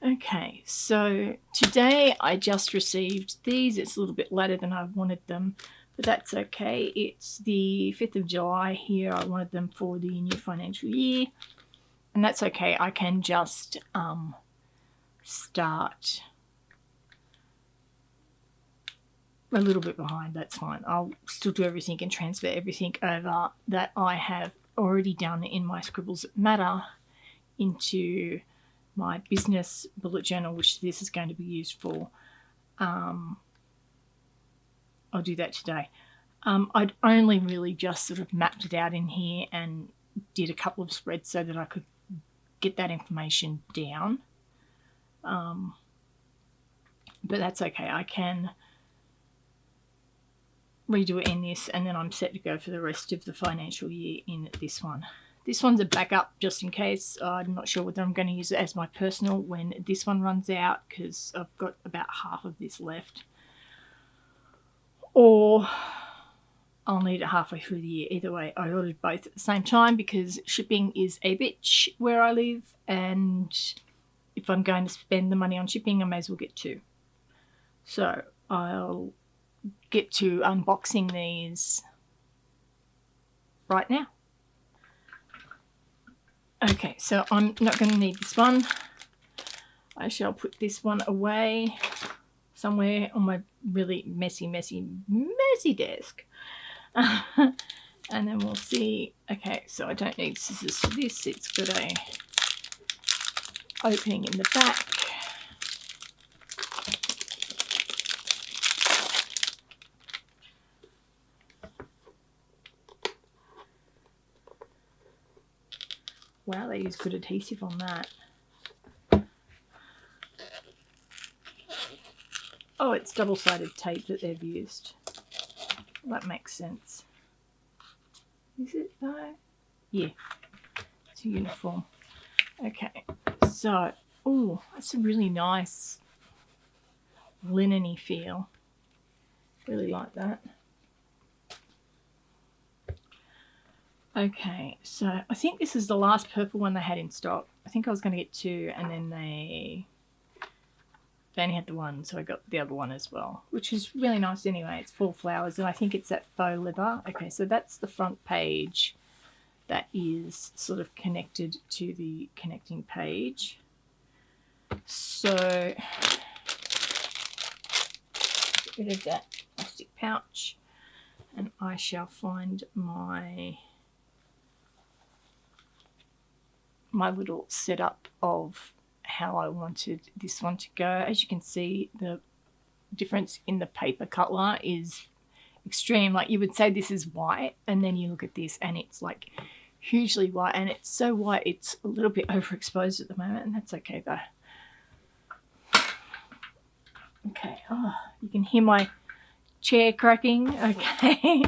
Okay, so today I just received these. It's a little bit later than I wanted them, but that's okay. It's the 5th of July here. I wanted them for the new financial year, and that's okay. I can just start a little bit behind. That's fine. I'll still do everything and transfer everything over that I have already done in my Scribbles That Matter into my business bullet journal, which this is going to be used for. I'll do that today. I'd only really just sort of mapped it out in here and did a couple of spreads so that I could get that information down. But that's okay. I can redo it in this, and then I'm set to go for the rest of the financial year in this one. This one's a backup just in case. I'm not sure whether I'm going to use it as my personal when this one runs out, because I've got about half of this left. Or I'll need it halfway through the year. Either way, I ordered both at the same time because shipping is a bitch where I live, and if I'm going to spend the money on shipping, I may as well get two. So I'll get to unboxing these right now. Okay, so I'm not going to need this one. I shall put this one away somewhere on my really messy desk. And then we'll see. Okay, so I don't need scissors for this. It's got a opening in the back. Wow, they use good adhesive on that. Oh, it's double-sided tape that they've used. That makes sense. Is it though? Yeah, it's a uniform. Okay, so, oh, that's a really nice linen-y feel. Really like that. Okay, so I think this is the last purple one they had in stock. I think I was going to get two, and then they only had the one, so I got the other one as well, which is really nice anyway. It's full flowers, and I think it's that faux leather. Okay, so that's the front page that is sort of connected to the connecting page. So get rid of that plastic pouch, and I shall find my little setup of how I wanted this one to go. As you can see, the difference in the paper color is extreme. Like, you would say this is white, and then you look at this and it's like hugely white, and it's so white it's a little bit overexposed at the moment, and that's okay though. Okay, oh, you can hear my chair cracking. Okay.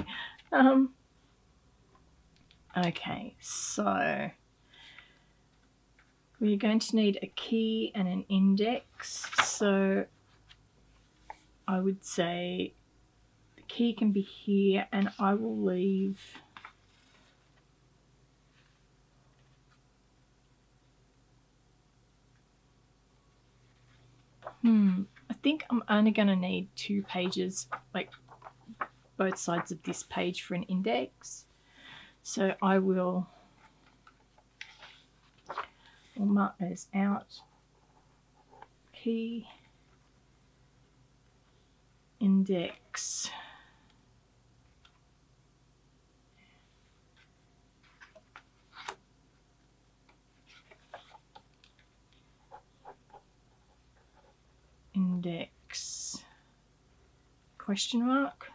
Okay, so we're going to need a key and an index. So I would say the key can be here, and I will leave I think I'm only going to need 2 pages, like both sides of this page, for an index. So I will mark those out. Key, index, index, question mark.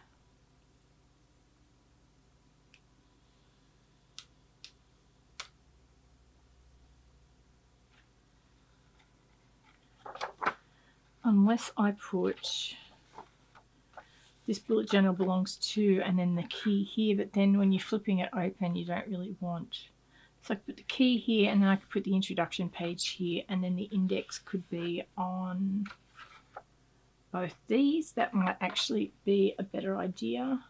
Unless I put this bullet journal belongs to, and then the key here, but then when you're flipping it open, you don't really want. So I could put the key here, and then I could put the introduction page here, and then the index could be on both these. That might actually be a better idea.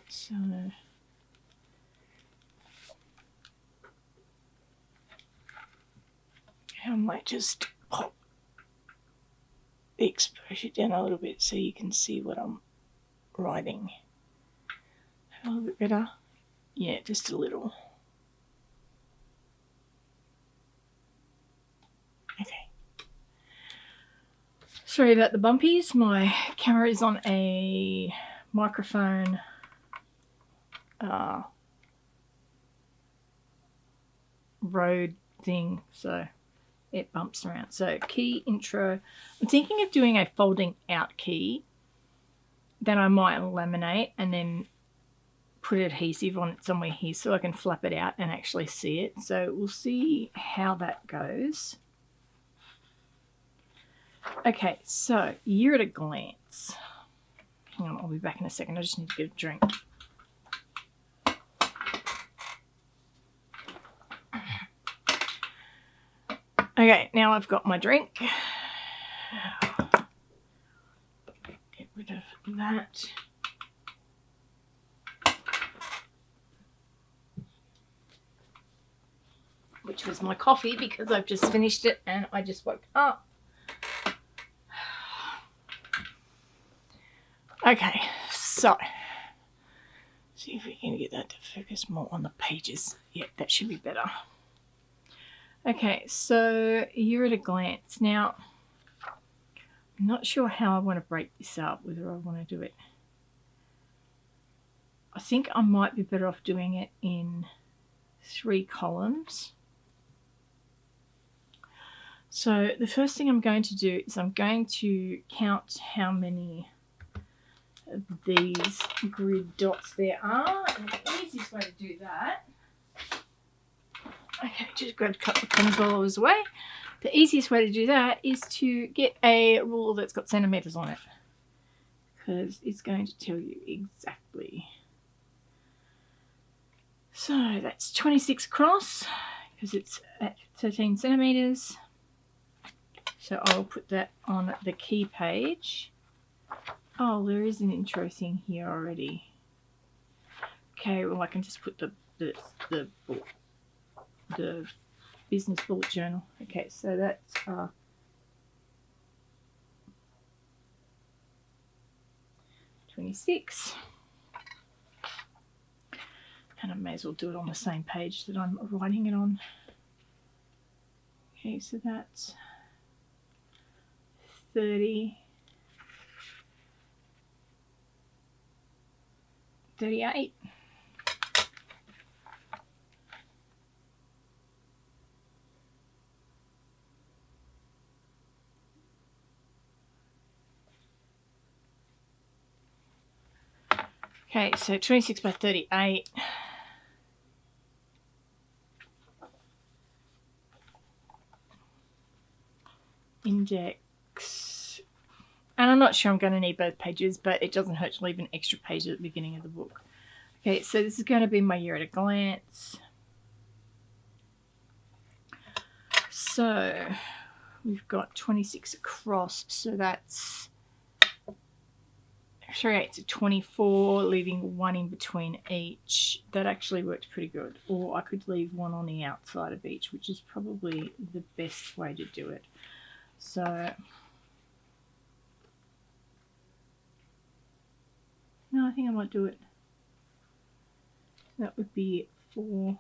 So I might just pop the exposure down a little bit so you can see what I'm writing. A little bit better. Yeah, just a little. Okay. Sorry about the bumpies. My camera is on a microphone road thing, so it bumps around. So key intro. I'm thinking of doing a folding out key. Then I might laminate and then put adhesive on it somewhere here so I can flap it out and actually see it. So we'll see how that goes. Okay, so year at a glance. Hang on, I'll be back in a second. I just need to get a drink. Okay, now I've got my drink. Get rid of that. Which was my coffee because I've just finished it and I just woke up. Okay, so see if we can get that to focus more on the pages. Yeah, that should be better. Okay, so year at a glance. Now, I'm not sure how I want to break this up, whether I want to do it. I think I might be better off doing it in 3 columns. So the first thing I'm going to do is I'm going to count how many of these grid dots there are. And the easiest way to do that, okay, just grab a couple of corners while I was away. The easiest way to do that is to get a rule that's got centimetres on it, because it's going to tell you exactly. So that's 26 across because it's at 13 centimetres. So I'll put that on the key page. Oh, there is an intro thing here already. Okay, well I can just put the business bullet journal. Okay, so that's 26. And I may as well do it on the same page that I'm writing it on. Okay, so that's 30, 38. Okay, so 26 by 38. Index. And I'm not sure I'm going to need both pages, but it doesn't hurt to leave an extra page at the beginning of the book. Okay, so this is going to be my year at a glance. So we've got 26 across, so that's 3 8s are 24, leaving 1 in between each. That actually worked pretty good. Or I could leave 1 on the outside of each, which is probably the best way to do it. So no, I think I might do it. That would be 4.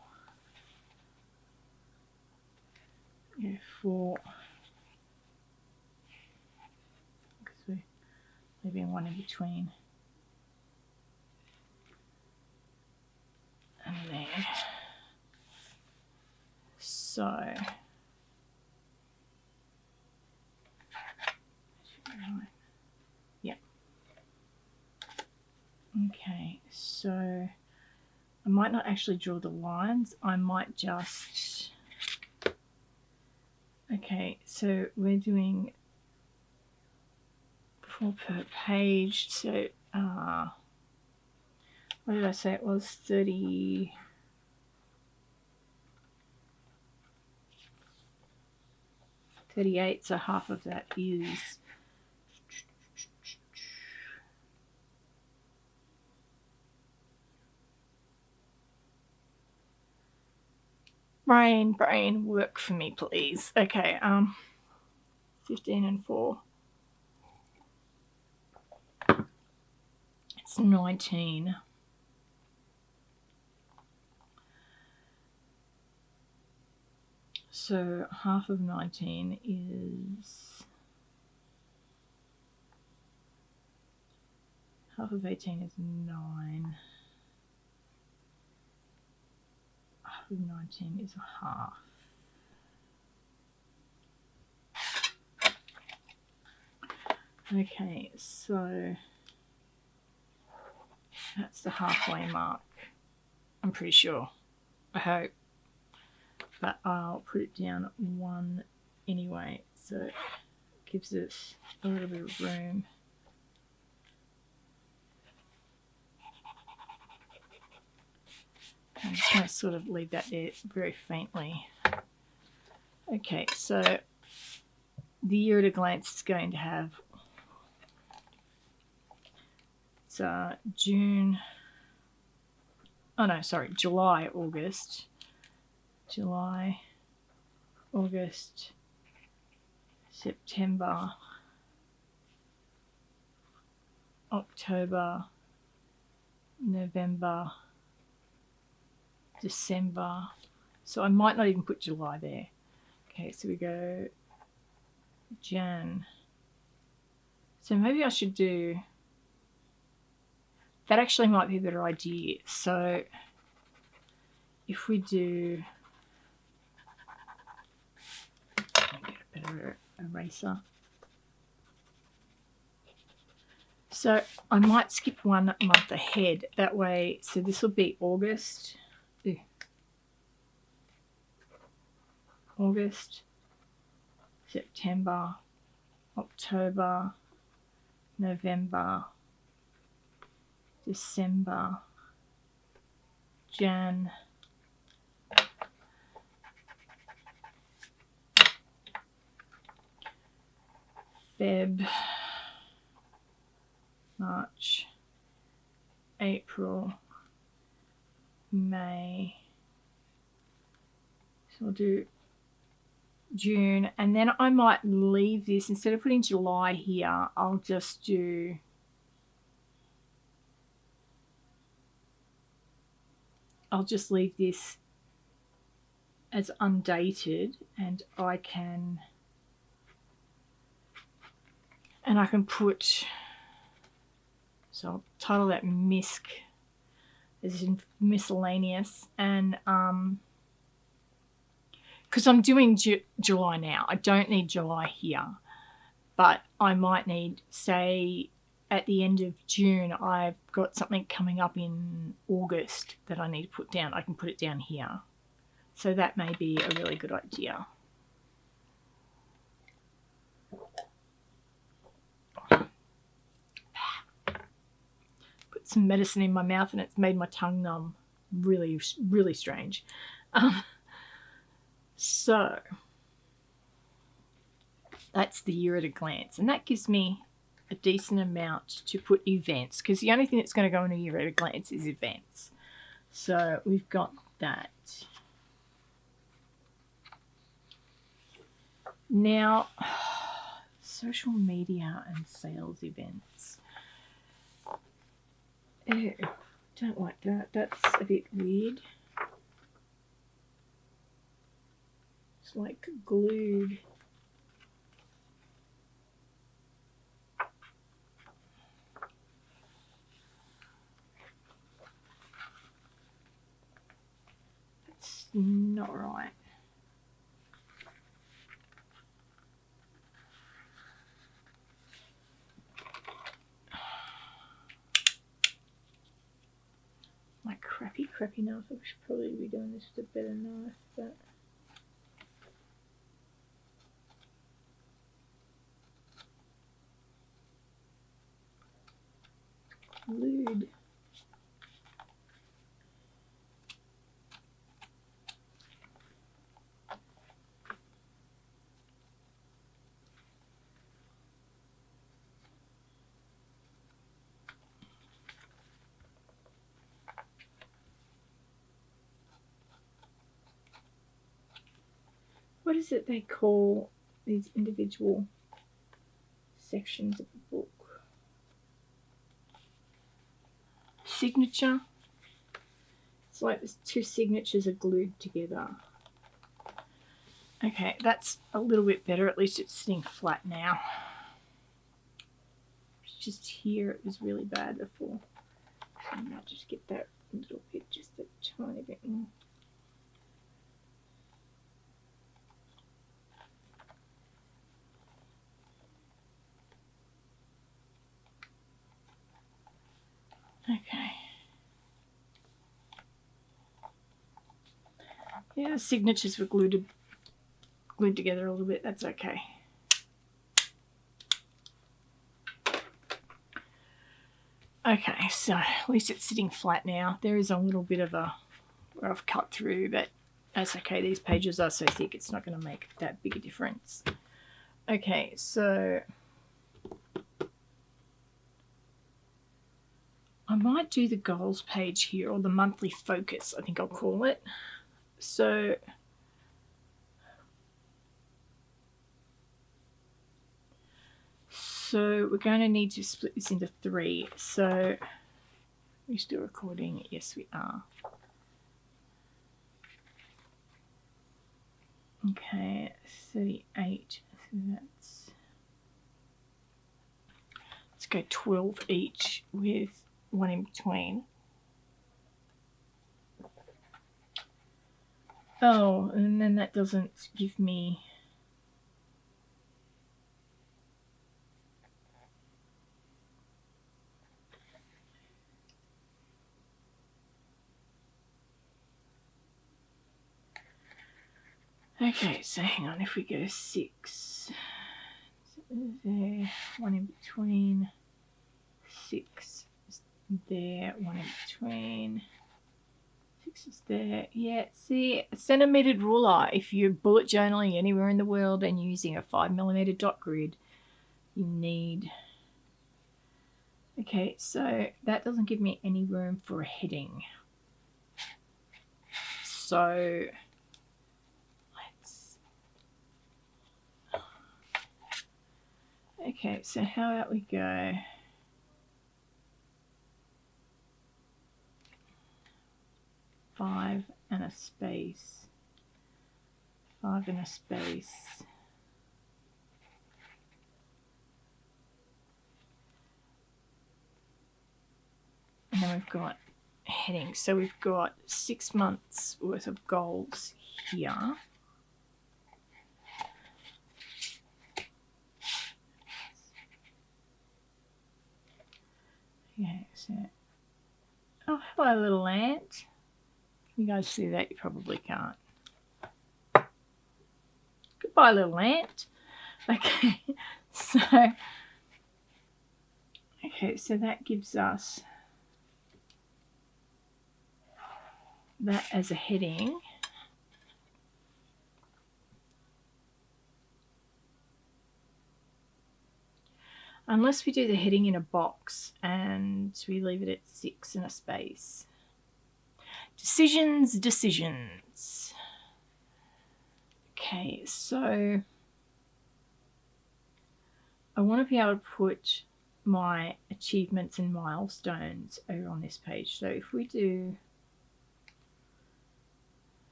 Yeah, 4. Because we're leaving 1 in between. And there. So yeah. Okay, so I might not actually draw the lines. I might just... Okay, so we're doing 4 per page. So what did I say? It was 30. 38, so half of that is brain, work for me, please. Okay, 15 and 4. It's 19. So half of 19 is... half of 18 is 9. Half of 19 is a half. Okay, so that's the halfway mark. I'm pretty sure. I hope. But I'll put it down 1 anyway, so it gives us a little bit of room. I'm just going to sort of leave that there very faintly. Okay, so the year at a glance is going to have July, August, September, October, November, December. So I might not even put July there. Okay, so we go Jan. So maybe I should do... that actually might be a better idea. So if we do... let me get a better eraser. So I might skip 1 month ahead. That way, so this will be August. August, September, October, November, December, Jan, Feb, March, April, May. So I'll do June, and then I might leave this, instead of putting July here, I'll just do leave this as undated, and I can put, so I'll title that MISC, as in miscellaneous, and because I'm doing July now, I don't need July here, but I might need, say, at the end of June, I've got something coming up in August that I need to put down. I can put it down here. So that may be a really good idea. Put some medicine in my mouth and it's made my tongue numb. Really, really strange. So that's the year at a glance, and that gives me a decent amount to put events, because the only thing that's going to go in a year at a glance is events. So we've got that. Now, social media and sales events. Ew, don't like that. That's a bit weird. It's like glued. That's not right. My crappy knife. I should probably be doing this with a better knife, but glued. what is it they call these individual sections of the book? Signature. It's like there's two signatures are glued together. Okay, that's a little bit better. At least it's sitting flat now. It's just here it was really bad before. I might just get that little bit, just a tiny bit more. Okay. Yeah, the signatures were glued together a little bit. That's okay. Okay, so at least it's sitting flat now. There is a little bit of a where I've cut through, but that's okay. These pages are so thick, it's not going to make that big a difference. Okay, so I might do the goals page here, or the monthly focus, I think I'll call it. So we're going to need to split this into 3. So are we still recording? Yes, we are. Okay, 38. So let's go 12 each with 1 in between. Oh, and then that doesn't give me... Okay, so hang on, if we go 6, there, 1 in between, 6 is there, 1 in between, 6 is there. Yeah, see, a centimetered ruler. If you're bullet journaling anywhere in the world and using a 5mm dot grid, you need... Okay, so that doesn't give me any room for a heading. So let's... Okay, so how about we go... 5 and a space, 5 and a space, and then we've got headings. So we've got 6 months worth of goals here. Okay, so oh, hello little ant. Can you guys see that? You probably can't. Goodbye, little ant. Okay, so that gives us that as a heading. Unless we do the heading in a box and we leave it at 6 and a space. Decisions. Okay, so I want to be able to put my achievements and milestones over on this page. So if we do...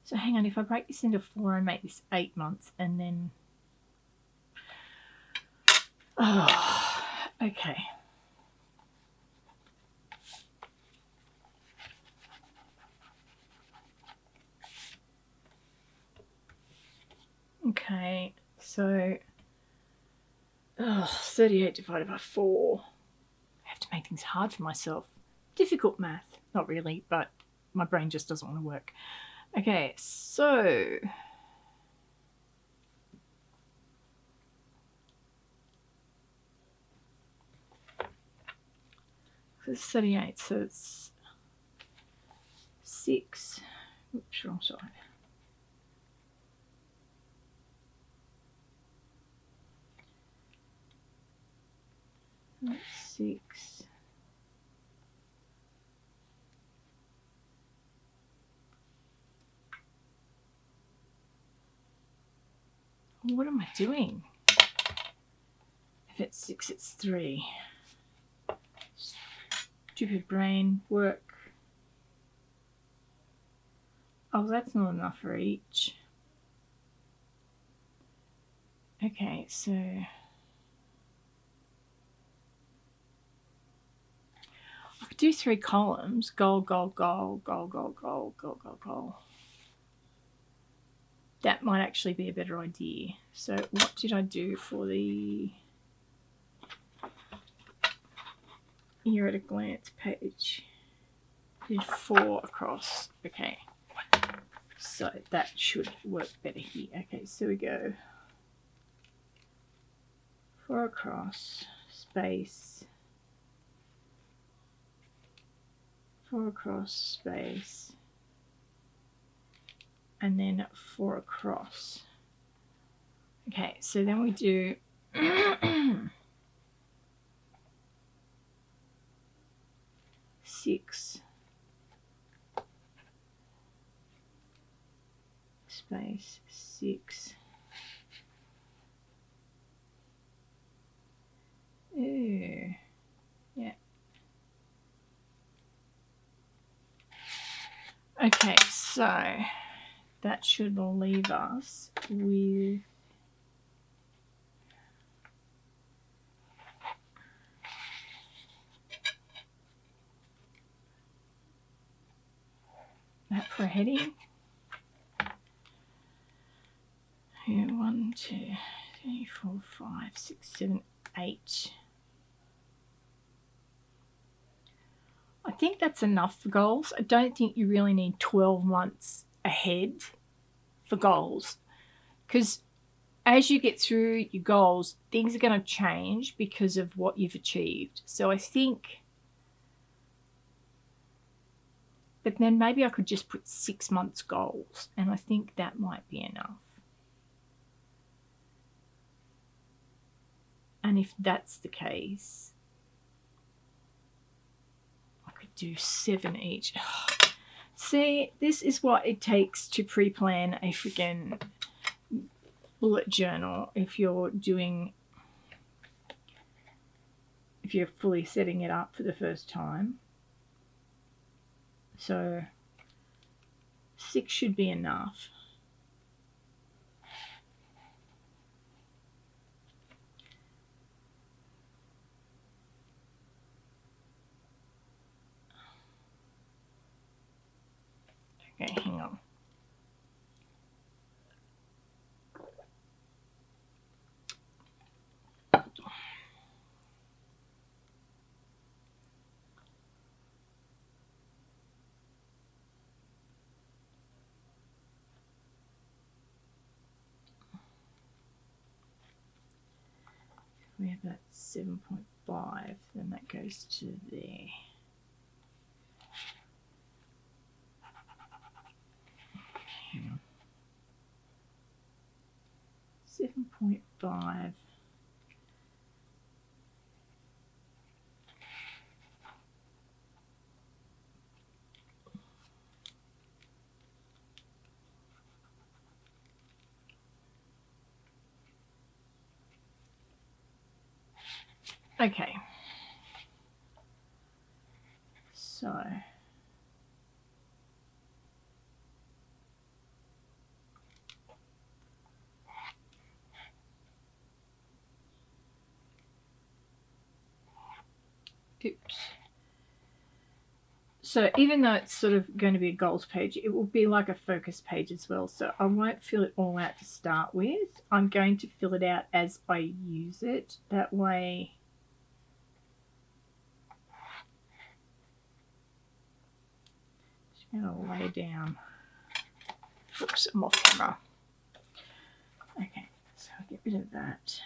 So hang on, if I break this into 4 and make this 8 months and then... Oh, okay. Okay, so 38 divided by 4. I have to make things hard for myself. Difficult math. Not really, but my brain just doesn't want to work. Okay, so... It's 38, so it's 6. Oops, wrong side. 6. What am I doing? If it's 6, it's 3. Stupid brain work. Oh, that's not enough for each. Okay, so I could do 3 columns. Goal, goal, goal, goal, goal, goal, goal, goal, goal. That might actually be a better idea. So what did I do for the year at a glance page? Did 4 across. Okay. So that should work better here. Okay, so we go 4 across, space, 4 across, space, and then 4 across. Okay, so then we do 6, space, 6. Ooh, yeah. Okay, so that should leave us with that for a heading. 1, 2, 3, 4, 5, 6, 7, 8. I think that's enough for goals. I don't think you really need 12 months ahead for goals, because as you get through your goals, things are going to change because of what you've achieved. So I think, but then maybe I could just put 6 months goals, and I think that might be enough. And if that's the case, I could do 7 each. See, this is what it takes to pre-plan a freaking bullet journal if you're fully setting it up for the first time. So 6 should be enough. Okay, hang on. We have that 7.5, then that goes to there. Hang on. 7.5. Okay. So oops. So even though it's sort of going to be a goals page, it will be like a focus page as well. So I won't fill it all out to start with. I'm going to fill it out as I use it. That way I'm going to lay down. Oops, I'm off camera. Okay, so I'll get rid of that.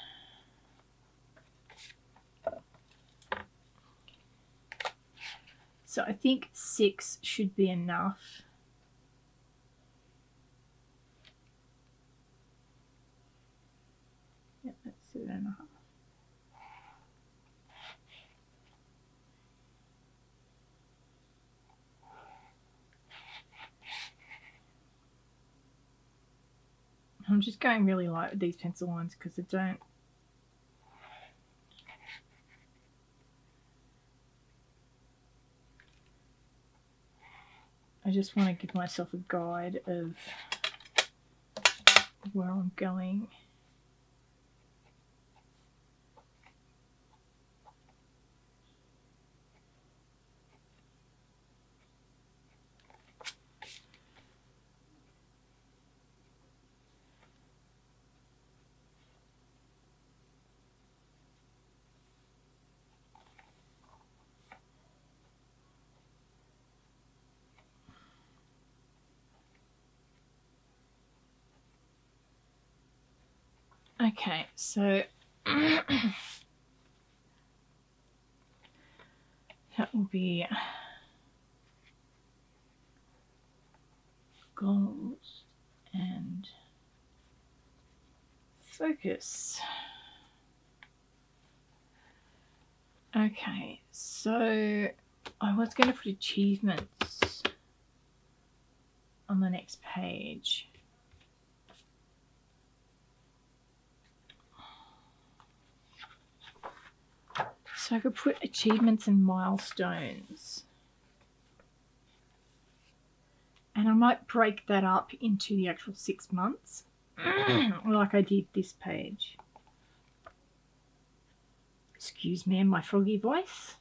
So I think 6 should be enough. Yep, that's 7.5. I'm just going really light with these pencil lines because I just want to give myself a guide of where I'm going. Okay, so that will be goals and focus. Okay, so I was going to put achievements on the next page. So I could put achievements and milestones. And I might break that up into the actual 6 months, like I did this page. Excuse me and my froggy voice.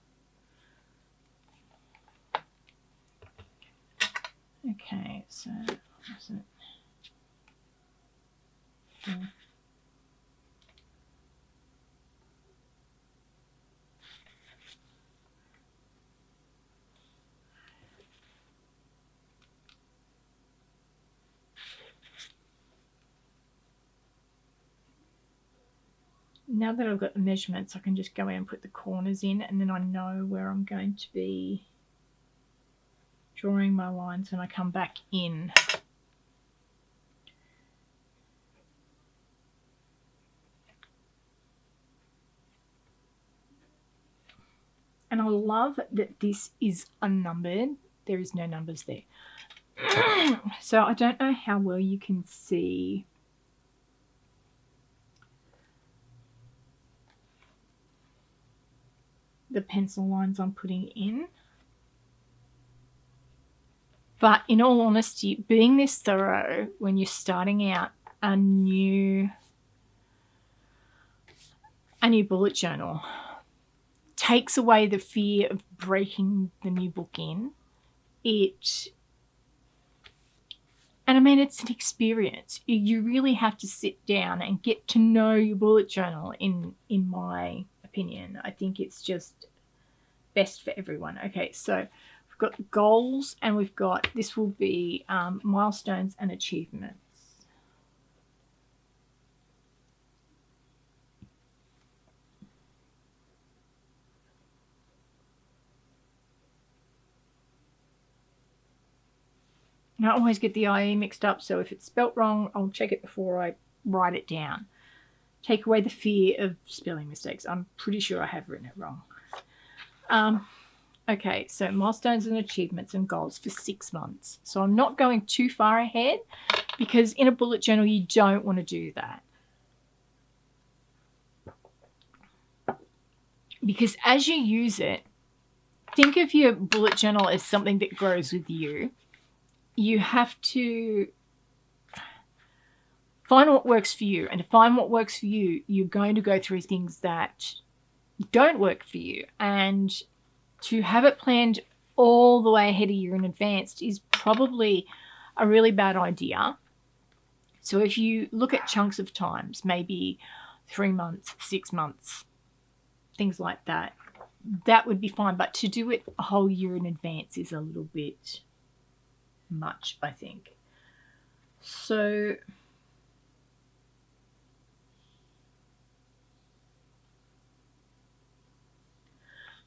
Okay, so what was it? Yeah. Now that I've got the measurements, I can just go in and put the corners in, and then I know where I'm going to be drawing my lines when I come back in. And I love that this is unnumbered. There is no numbers there. So I don't know how well you can see the pencil lines I'm putting in. But in all honesty, being this thorough when you're starting out a new bullet journal takes away the fear of breaking the new book in. And I mean, it's an experience. You really have to sit down and get to know your bullet journal, in my opinion. I think it's just best for everyone. Okay, so we've got goals, and we've got, this will be milestones and achievements. And I always get the IE mixed up, so if it's spelt wrong, I'll check it before I write it down. Take away the fear of spelling mistakes. I'm pretty sure I have written it wrong. Okay, so milestones and achievements and goals for 6 months. So I'm not going too far ahead, because in a bullet journal, you don't want to do that. Because as you use it, think of your bullet journal as something that grows with you. You have to find what works for you. And to find what works for you, you're going to go through things that don't work for you. And to have it planned all the way ahead of you in advance is probably a really bad idea. So if you look at chunks of times, maybe 3 months, 6 months, things like that, that would be fine. But to do it a whole year in advance is a little bit much, I think. So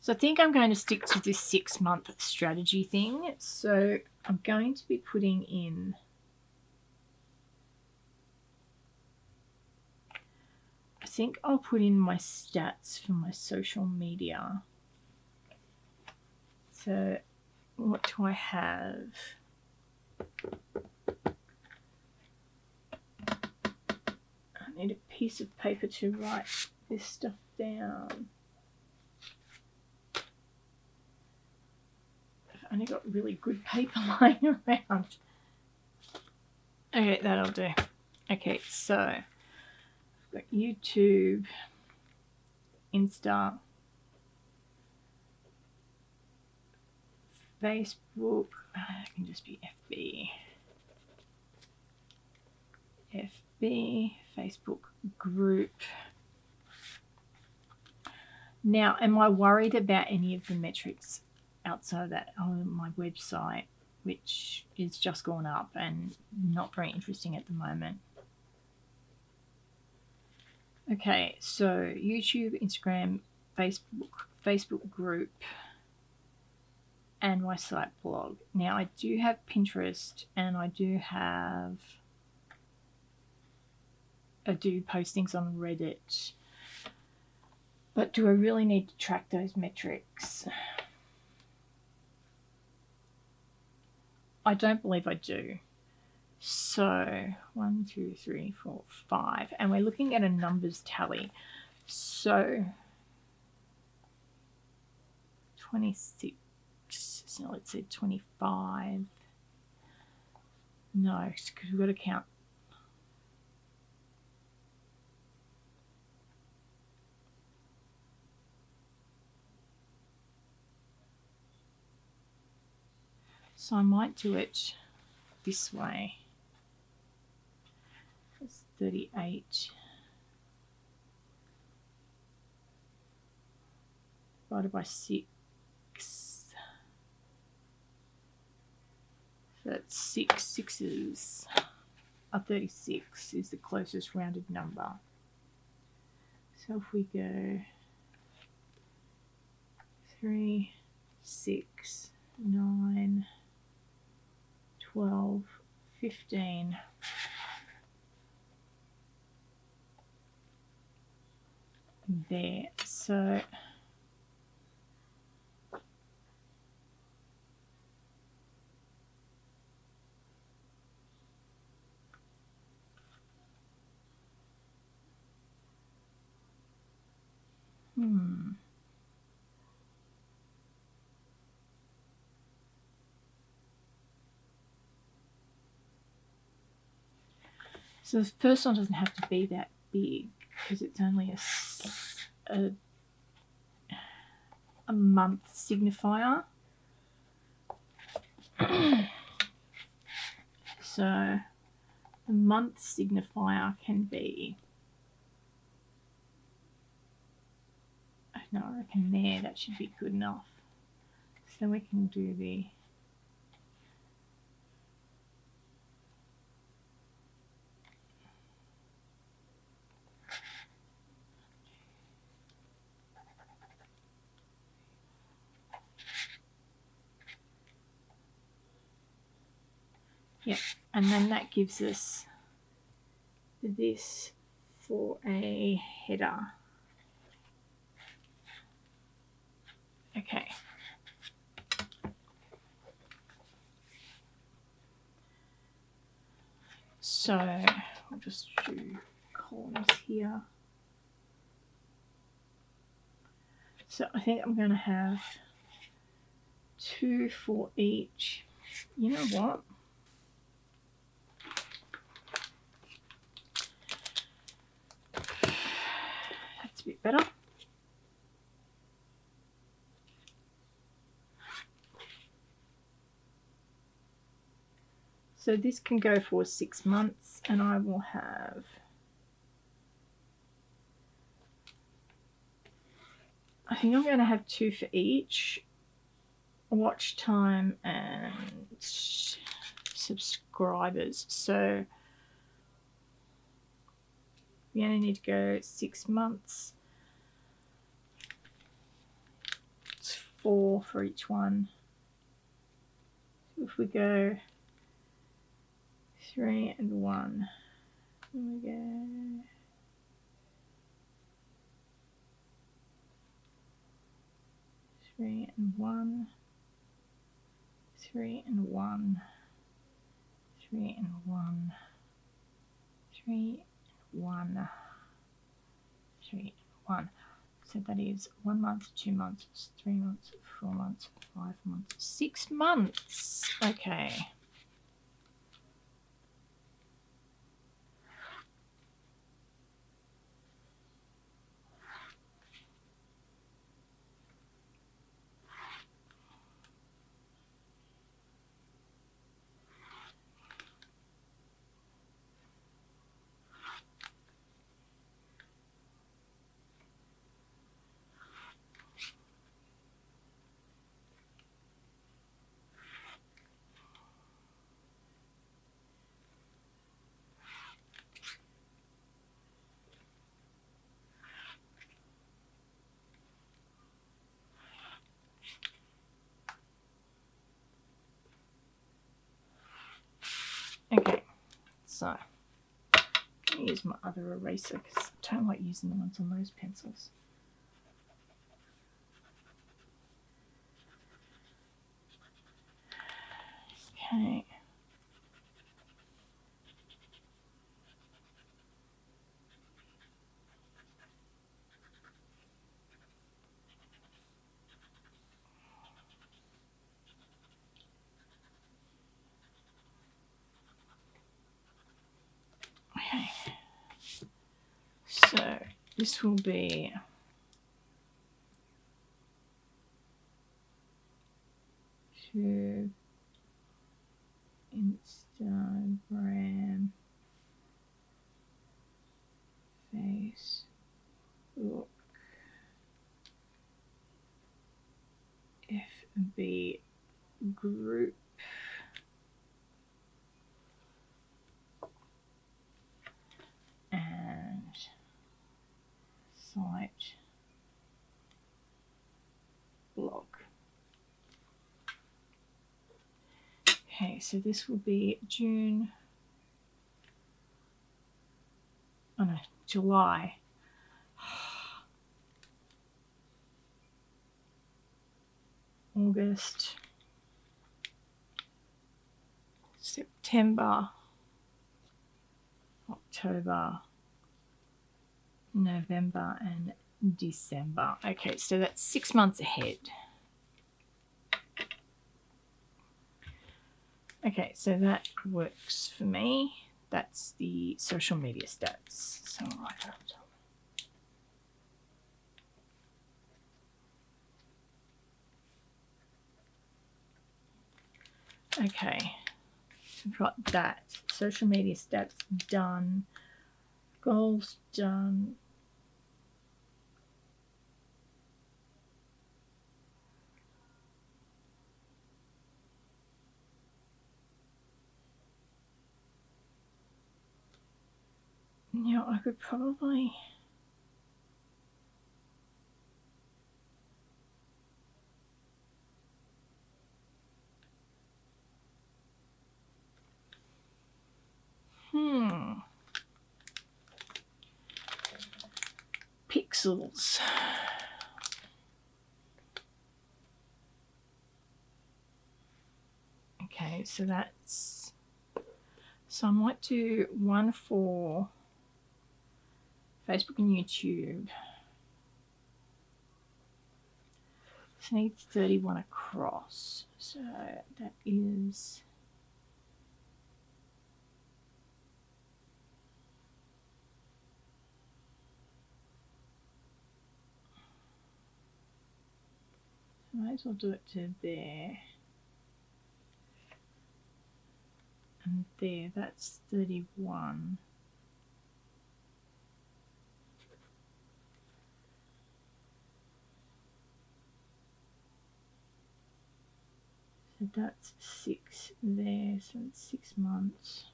I think I'm going to stick to this 6-month strategy thing. So I'm going to be putting in, I think I'll put in my stats for my social media. So what do I have? I need a piece of paper to write this stuff down. I've only got really good paper lying around. Okay, that'll do. Okay, so I've got YouTube, Insta, Facebook, it can just be FB, Facebook group. Now, am I worried about any of the metrics outside of that on my website, which is just gone up and not very interesting at the moment? Okay, so YouTube, Instagram, Facebook group, and my site blog. Now, I do have Pinterest, and I do postings on Reddit. But do I really need to track those metrics? I don't believe I do. So 1, 2, 3, 4, 5, and we're looking at a numbers tally. So 26. So let's say 25. No, because we've got to count. So I might do it this way. It's 38 divided by 6. So that's 6 sixes. 36 is the closest rounded number. So if we go 3, 6, 9, 12, 15. There. So So the first one doesn't have to be that big because it's only a month signifier. So the month signifier can be, no, I reckon there, that should be good enough. So we can do the and then that gives us this for a header. Okay. So I'll just do columns here. So I think I'm going to have 2 for each. You know what? That's a bit better. So this can go for 6 months, and I will have, I think I'm going to have 2 for each. Watch time and subscribers. So we only need to go 6 months. It's 4 for each one. So if we go 3 and 1, then we go 3 and 1, 3 and 1, 3 and 1, 3 and 1, 3, 1. So that is 1 month, 2 months, 3 months, 4 months, 5 months, 6 months. Okay. Okay, so I'm going to use my other eraser because I don't like using the ones on those pencils. Okay. Okay. So this will be to Instagram, Facebook, FB group, and site blog. Okay, so this will be June, oh no, July. August, September, October, November, and December. Okay, so that's 6 months ahead. Okay, so that works for me. That's the social media stats. So I'll write that up. Okay, so we've got that. Social media stats done. Goals done. Yeah, I could probably... Pixels. Okay, so that's... So I might do one for Facebook and YouTube. So I need 31 across. So that is... I might as well do it to there. And there, that's 31. So that's 6 there, so it's 6 months.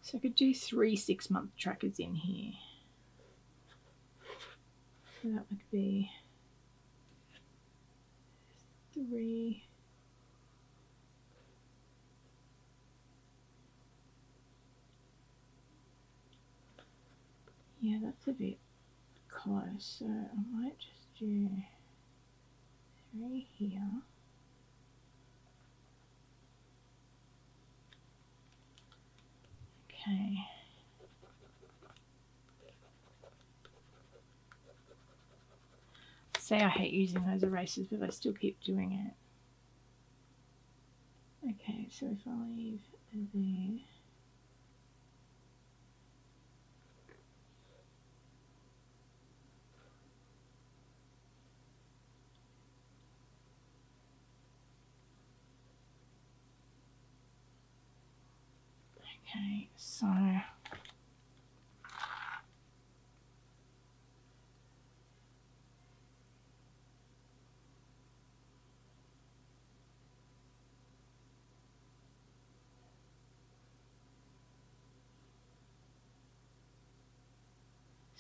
So I could do 3 6-month trackers in here. So that would be 3. Yeah, that's a bit close, so I might just do say here. Okay. Say I hate using those erasers, but I still keep doing it. Okay, so if I leave there. Okay, so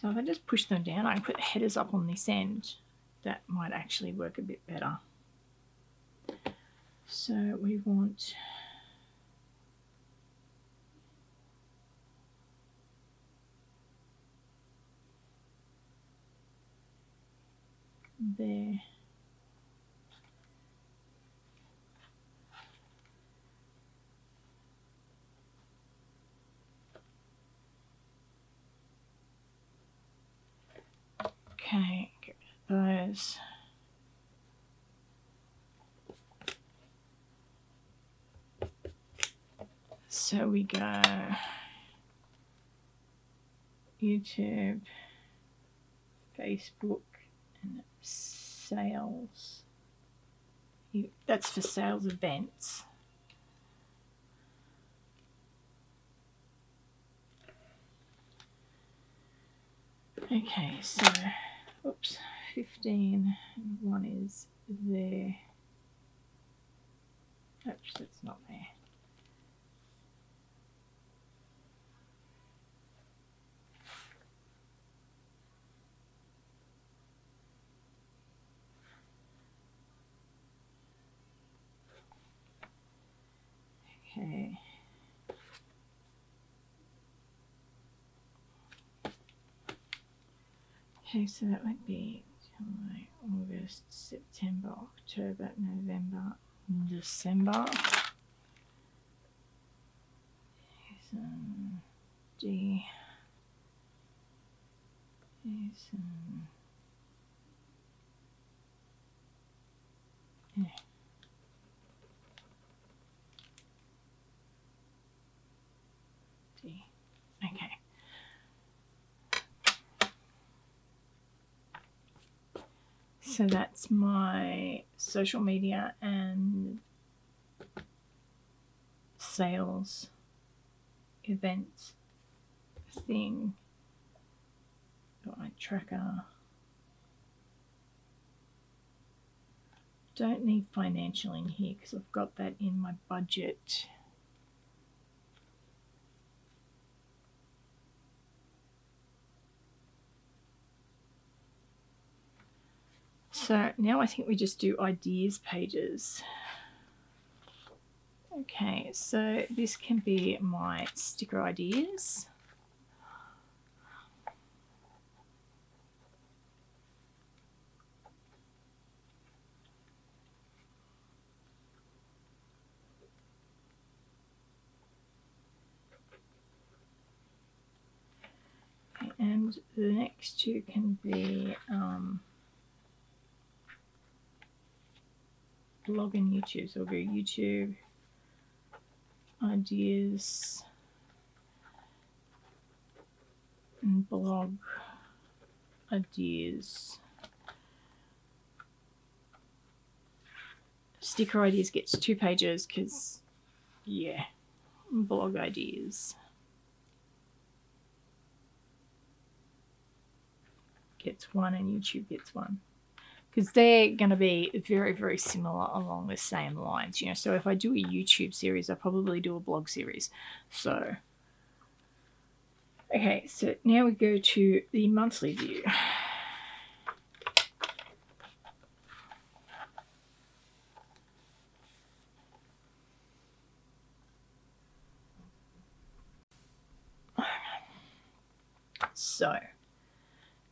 if I just push them down, I can put the headers up on this end. That might actually work a bit better. So we want there. Okay, get rid of those. So we go YouTube, Facebook, and sales. That's for sales events. Okay, so, oops, 15, and one is there. Oops, that's not there. Okay. Okay, so that would be July, August, September, October, November, December. D. Yeah. D. Okay. So that's my social media and sales events thing. Got my tracker. Don't need financial in here because I've got that in my budget. So now I think we just do ideas pages. Okay, so this can be my sticker ideas. Okay, and the next two can be blog and YouTube. So we'll go YouTube, ideas, and blog, ideas. Sticker ideas gets 2 pages because, yeah, blog ideas gets 1 and YouTube gets 1. Because they're going to be very, very similar along the same lines, you know. So if I do a YouTube series, I probably do a blog series. So, okay, so now we go to the monthly view. So,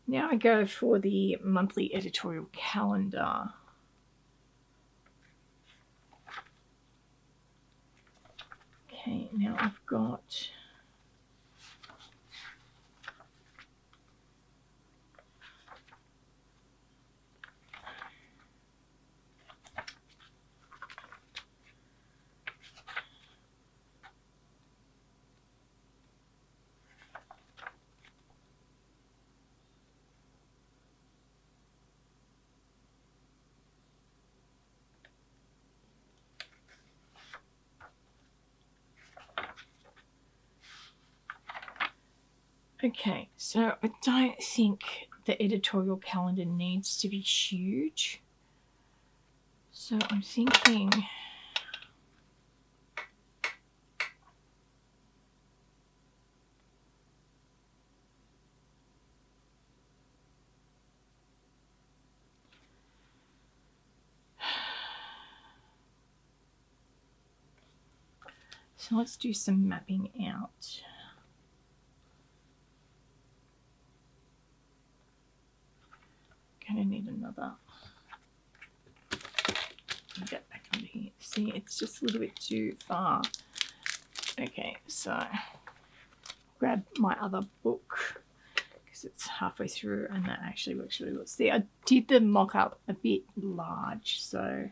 now I go for the monthly editorial calendar. Okay, now I've got okay, so I don't think the editorial calendar needs to be huge. So I'm thinking so let's do some mapping out. Going to need another. Get back under here. See, it's just a little bit too far. Okay, so grab my other book because it's halfway through and that actually works really well. See, I did the mock-up a bit large, so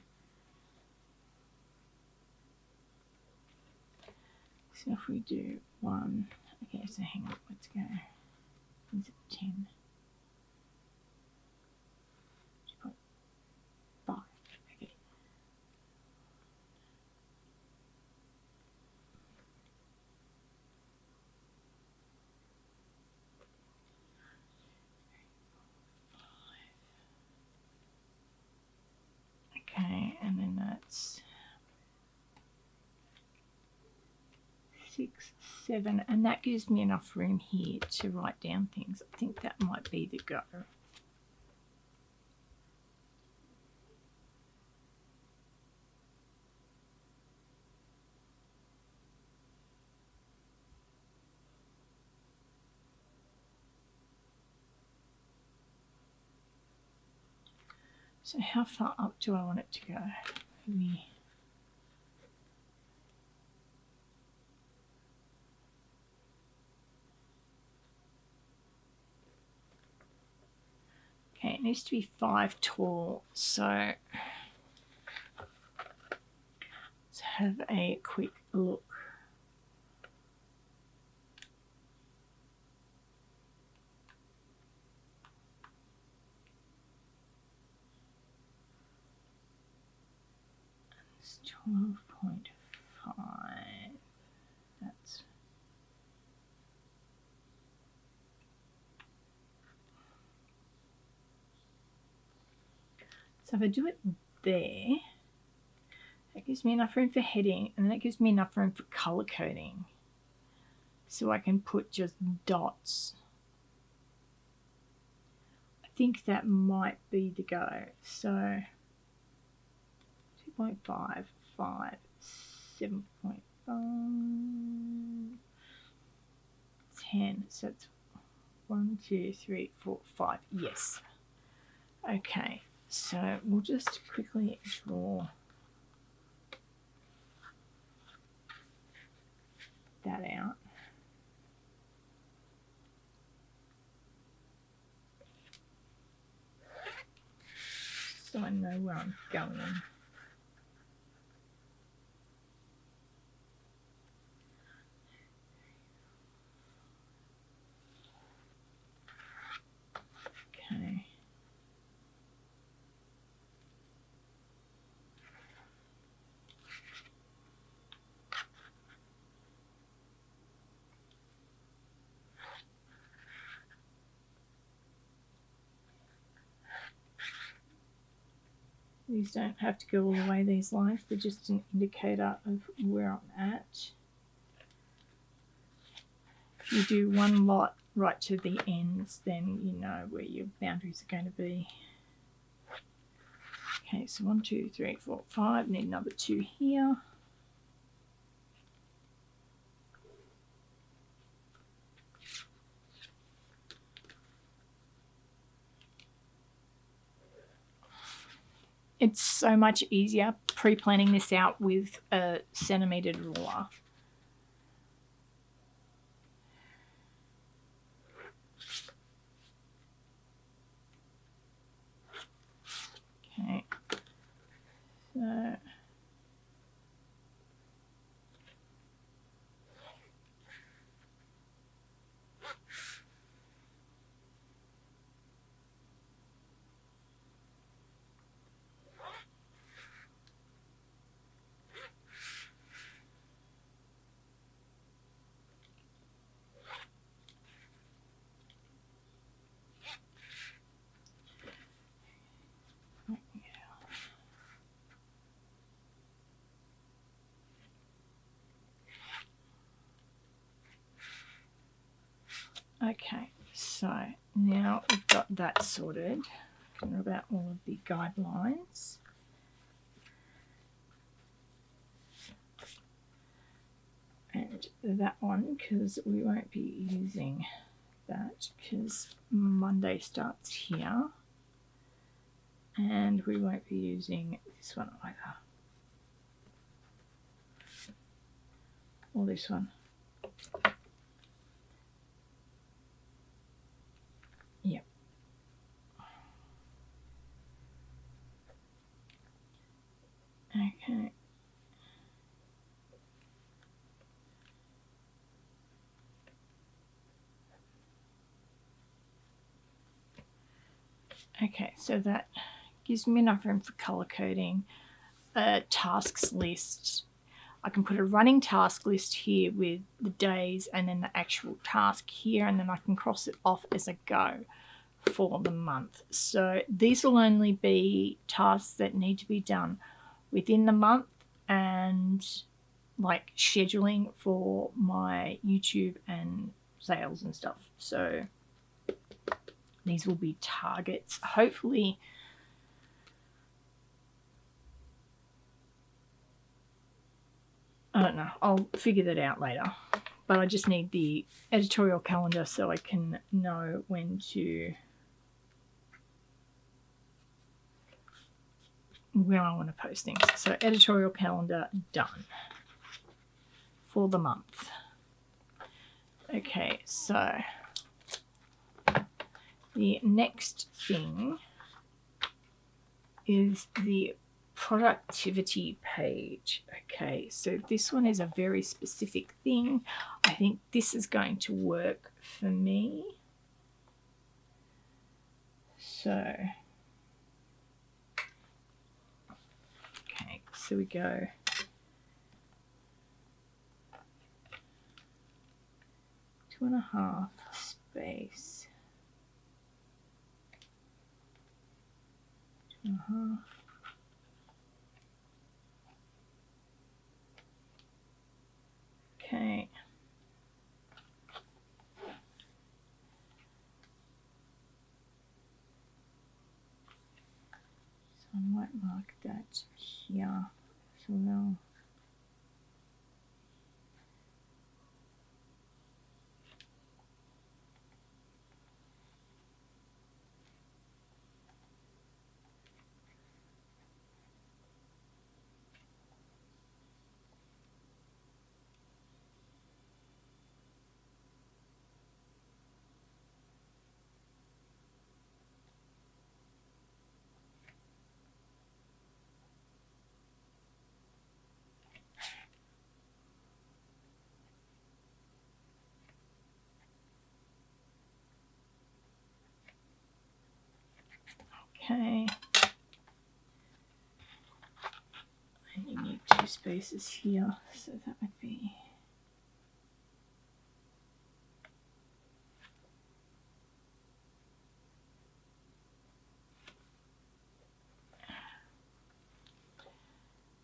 if we do 1, okay, so hang on, let's go. Is it 10? 2.5. Okay. Okay, and then that's 6, 7, and that gives me enough room here to write down things. I think that might be the go. So how far up do I want it to go? Maybe. Okay, it needs to be 5 tall, so let's have a quick look. It's 12.5. That's so if I do it there, that gives me enough room for heading, and that gives me enough room for color coding. So I can put just dots. I think that might be the go. So 2.5, 5, 7.5, 10. So it's 1, 2, 3, 4, 5. Yes. Okay. So we'll just quickly draw that out. So I know where I'm going. Okay. These don't have to go all the way, these lines. They're just an indicator of where I'm at. If you do one lot right to the ends, then you know where your boundaries are going to be. Okay, so 1, 2, 3, 4, 5. Need another 2 here. It's so much easier pre-planning this out with a centimetre ruler that sorted, and about all of the guidelines. And that one, because we won't be using that because Monday starts here. And we won't be using this one either. Or this one. Yep. Okay. Okay, so that gives me enough room for color coding. A tasks list. I can put a running task list here with the days and then the actual task here, and then I can cross it off as I go for the month. So these will only be tasks that need to be done within the month and like scheduling for my YouTube and sales and stuff. So these will be targets. Hopefully I don't know. I'll figure that out later. But I just need the editorial calendar so I can know when I want to post things. So editorial calendar done for the month. Okay, so the next thing is the productivity page. Okay, so this one is a very specific thing. I think this is going to work for me. So, okay, so we go two and a half space, 2.5. Okay. So I might mark that here as well. Okay. And you need 2 spaces here, so that would be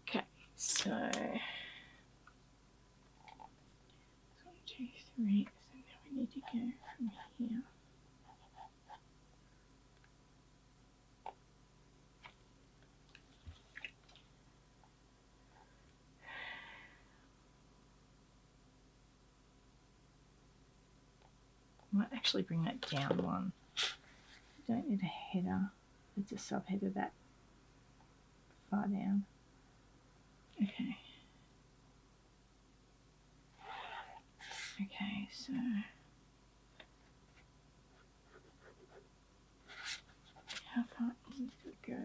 okay. So 1, 2, 3. So now we need to go from here. I might actually bring that down one. I don't need a header. It's a subheader that far down. Okay. Okay, so how far in does it go?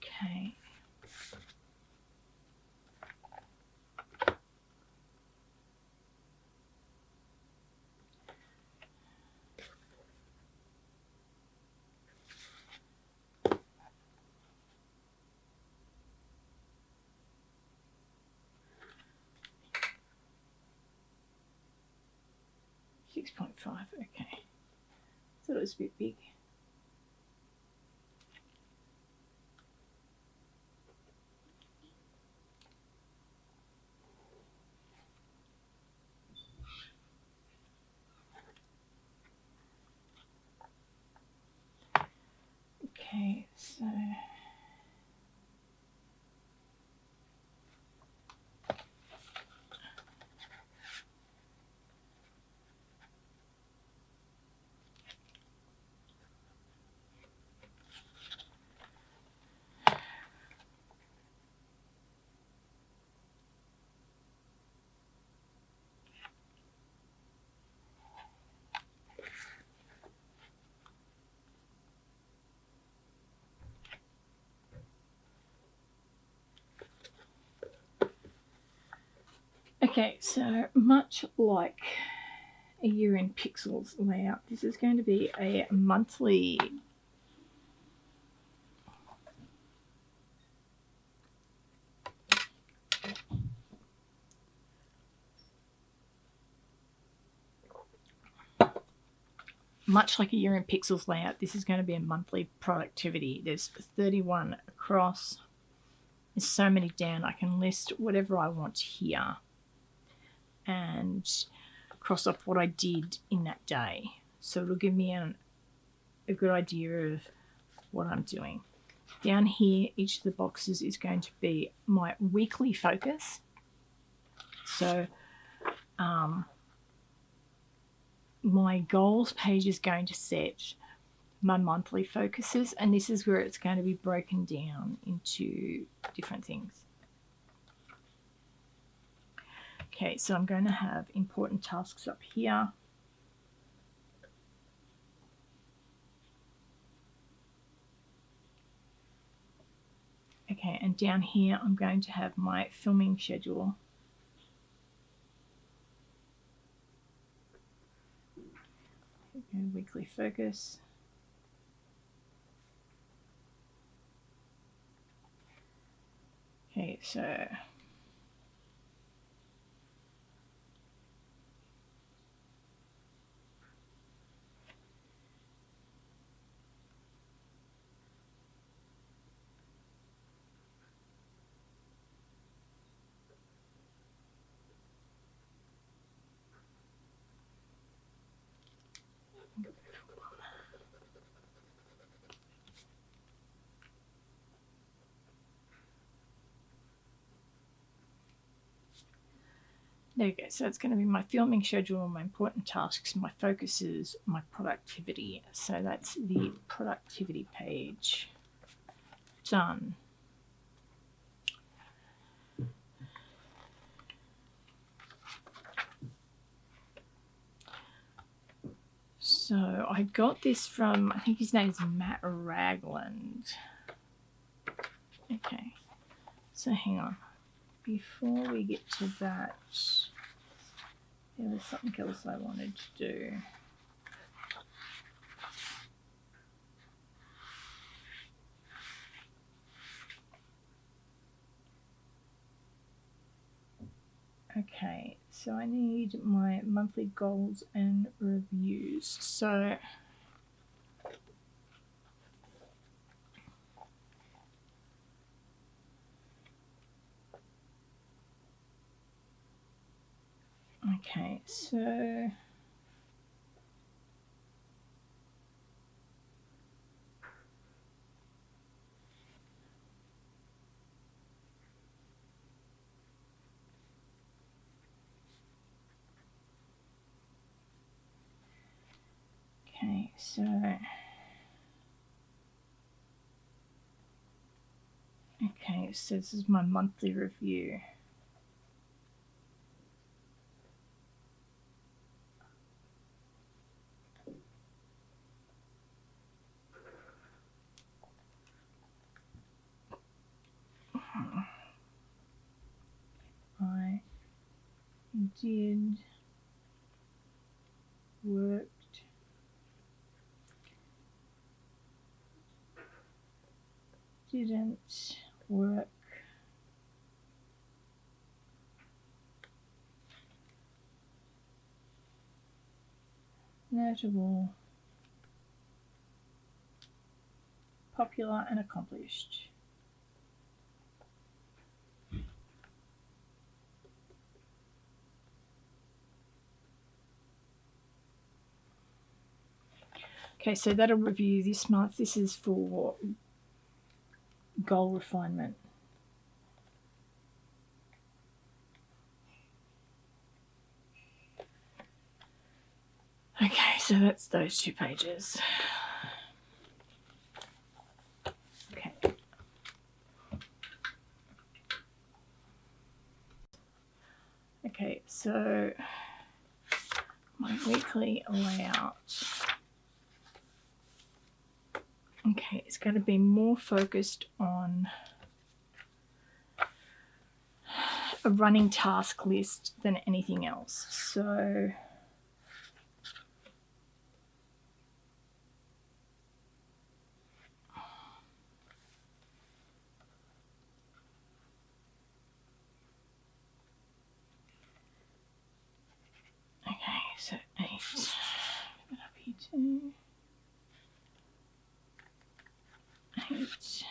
Okay. 6.5, okay. Thought it was a bit big. Okay, so okay, so much like a year in pixels layout, this is going to be a monthly layout, this is going to be a monthly productivity. There's 31 across. There's so many down. I can list whatever I want here and cross off what I did in that day. So it'll give me a good idea of what I'm doing. Down here, each of the boxes is going to be my weekly focus. So my goals page is going to set my monthly focuses, and this is where it's going to be broken down into different things. Okay, so I'm going to have important tasks up here. Okay, and down here I'm going to have my filming schedule. Okay, weekly focus. Okay, so there you go. So it's going to be my filming schedule, my important tasks, my focuses, my productivity. So that's the productivity page. Done. So I got this from, I think his name is Matt Ragland. Okay, so hang on. Before we get to that, there was something else I wanted to do. Okay, so I need my monthly goals and reviews. So okay, so okay, so okay, so this is my monthly review. I did, worked, didn't work, notable, popular and accomplished. Okay, so that'll review this month. This is for goal refinement. Okay, so that's those 2 pages. Okay. Okay, so my weekly layout. Okay, it's going to be more focused on a running task list than anything else. So so 8. Put it up here too. 8.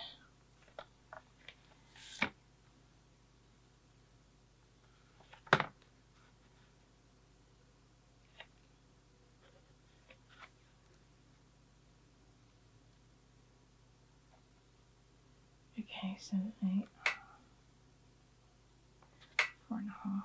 Okay, so 8. 4.5.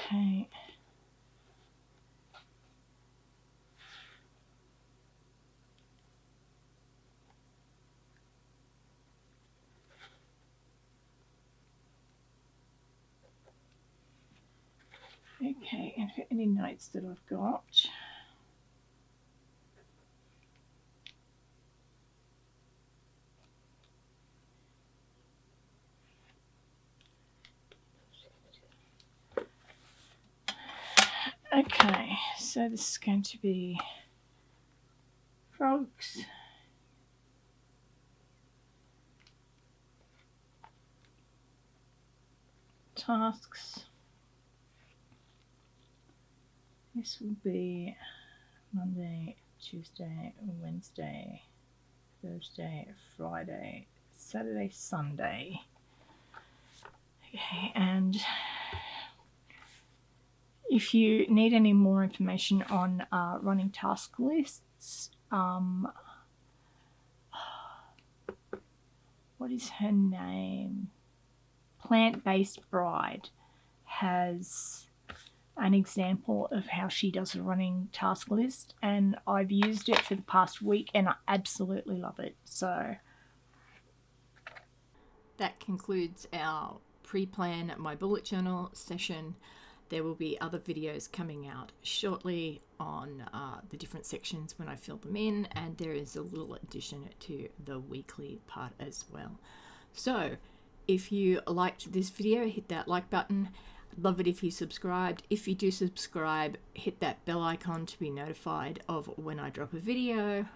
Okay. Okay, and for any notes that I've got. Okay, so this is going to be frogs. Tasks. This will be Monday, Tuesday, Wednesday, Thursday, Friday, Saturday, Sunday. Okay, and if you need any more information on running task lists, what is her name? Plant-Based Bride has an example of how she does a running task list, and I've used it for the past week and I absolutely love it. So that concludes our pre-plan my bullet journal session. There will be other videos coming out shortly on the different sections when I fill them in, and there is a little addition to the weekly part as well. So if you liked this video, hit that like button. I'd love it if you subscribed. If you do subscribe, hit that bell icon to be notified of when I drop a video.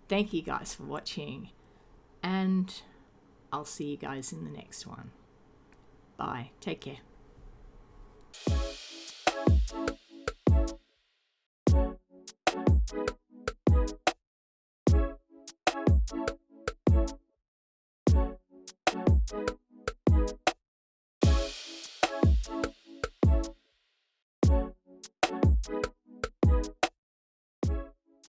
Thank you guys for watching, and I'll see you guys in the next one. Bye. Take care.